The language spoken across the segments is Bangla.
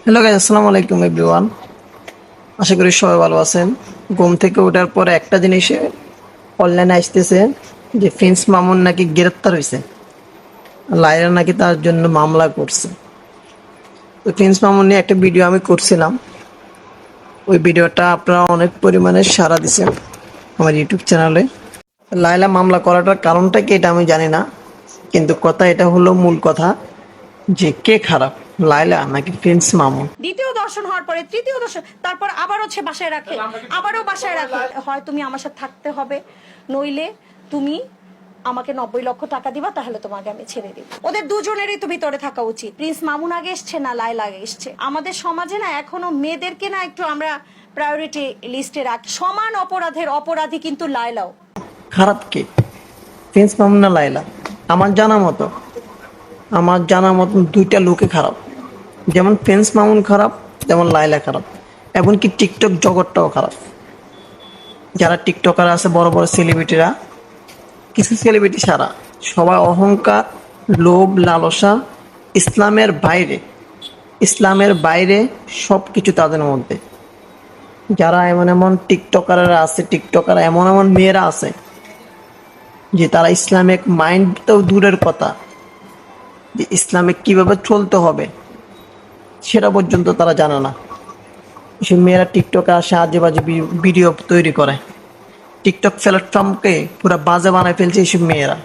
হ্যালো গাইস, আসসালামু আলাইকুম এভরিওয়ান। আশা করি সবাই ভালো আছেন। ঘুম থেকে ওঠার পরে একটা জিনিস অনলাইনে আসতেছে যে প্রিন্স মামুন নাকি গ্রেপ্তার হয়েছে, লায়লা নাকি তার জন্য মামলা করছে। তো প্রিন্স মামুন নিয়ে একটা ভিডিও আমি করছিলাম, ওই ভিডিওটা আপনারা অনেক পরিমাণে সাড়া দিছেন আমার ইউটিউব চ্যানেলে। লায়লা মামলা করাটার কারণটা কি এটা আমি জানি না, কিন্তু কথা এটা হলো মূল কথা যে কে খারাপ, লায়লা নাকি প্রিন্স মামুন। দ্বিতীয় দর্শন হওয়ার পরে তৃতীয় দর্শন, তারপর আবার হচ্ছে বাসায় রাখে, আবারও বাসায় রাখে। হয় তুমি আমার সাথে থাকতে হবে, নইলে তুমি আমাকে 90 লক্ষ টাকা দিবা, তাহলে তোমাকে আমি ছেড়ে দিব। ওদের দুজনেরই তো ভিতরে থাকা উচিত। প্রিন্স মামুন আগে এসছে না লায়লা আগে এসছে? আমাদের সমাজে না এখনো মেয়েদেরকে না একটু আমরা প্রায়োরিটি লিস্টে রাখি। সমান অপরাধের অপরাধী কিন্তু লায়লাও। খারাপ কে, প্রিন্স মামুন না লায়লা? আমার জানা মতন দুইটা লোকে খারাপ। যেমন প্রিন্স মামুন খারাপ, তেমন লায়লা খারাপ। এমনকি টিকটক জগৎটাও খারাপ। যারা টিকটকার আছে, বড় বড় সেলিব্রিটিরা, কিছু সেলিব্রিটি ছাড়া সবাই অহংকার, লোভ, লালসা, ইসলামের বাইরে, ইসলামের বাইরে সব কিছু তাদের মধ্যে। যারা এমন এমন টিকটকাররা আছে, টিকটকার এমন এমন মেয়েরা আছে যে তারা ইসলামিক মাইন্ড তো দূরের কথা, যে ইসলামে কিভাবে চলতে হবে সেটা পর্যন্ত তারা জানে না। এসব মেয়েরা টিকটকে আসে, আজে বাজে ভিডিও তৈরি করে, টিকটক প্ল্যাটফর্মকে পুরো বাজে বানায় ফেলছে এইসব মেয়েরা।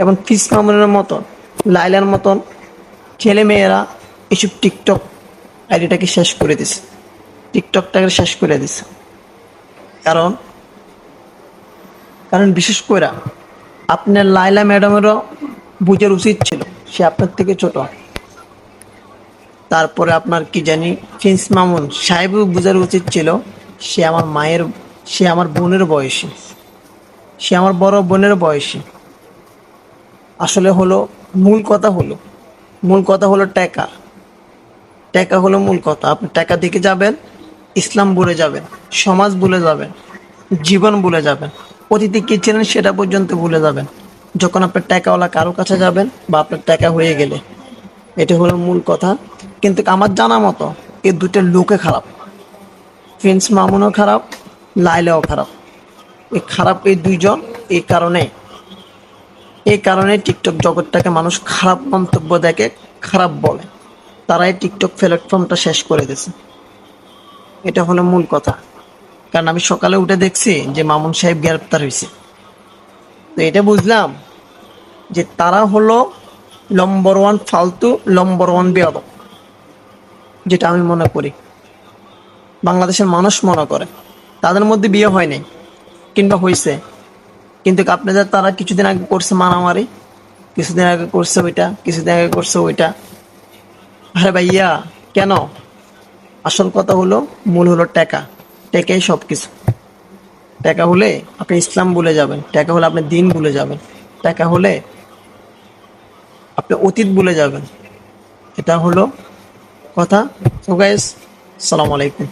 এবং ফিস মামুনের মতন, লাইলার মতন ছেলে মেয়েরা এসব টিকটক আইডিটাকে শেষ করে দিছে, টিকটকটাকে শেষ করে দিছে। কারণ কারণ বিশেষ করে আপনার লাইলা ম্যাডামেরও বুঝার উচিত ছিল সে আপনার থেকে ছোট। তারপরে আপনার কি জানি প্রিন্স মামুন সাহেবও বোঝার উচিত ছিল সে আমার মায়ের, সে আমার বোনের বয়সী, সে আমার বড় বোনের বয়সী। আসলে হলো মূল কথা হলো টাকা। টাকা হলো মূল কথা। আপনি টাকা দিকে যাবেন, ইসলাম ভুলে যাবেন, সমাজ ভুলে যাবেন, জীবন ভুলে যাবেন, অতীতে কি ছিলেন সেটা পর্যন্ত ভুলে যাবেন যখন আপনার টাকাওয়ালা কারো কাছে যাবেন বা আপনার টাকা হয়ে গেলে। এটা হলো মূল কথা। কিন্তু আমার জানা মতো এই দুটো লোকে খারাপ, প্রিন্স মামুনও খারাপ, লাইলাও খারাপ। এই খারাপ এই দুইজন, এই কারণে টিকটক জগৎটাকে মানুষ খারাপ মন্তব্য দেখে, খারাপ বলে। তারাই টিকটক প্ল্যাটফর্মটা শেষ করে দিয়েছে। এটা হলো মূল কথা। কারণ আমি সকালে উঠে দেখছি যে মামুন সাহেব গ্রেপ্তার হয়েছে, তো এটা বুঝলাম যে তারা হলো নম্বর ওয়ান ফালতু, নম্বর ওয়ান বেয়াদব, যেটা আমি মনে করি, বাংলাদেশের মানুষ মনে করে। তাদের মধ্যে বিয়ে হয় নাই কিংবা হয়েছে, কিন্তু আপনাদের তারা কিছুদিন আগে করছে মারামারি, কিছুদিন আগে করছে ওইটা, কিছুদিন আগে করছে ওইটা। আরে ভাইয়া, কেন? আসল কথা হলো, মূল হলো টাকা। টাকাই সব কিছু। টাকা হলে আপনি ইসলাম ভুলে যাবেন, টাকা হলে আপনি দিন ভুলে যাবেন, টাকা হলে আপনি অতীত ভুলে যাবেন। এটা হলো কথা। সো গাইস, আসসালামু আলাইকুম।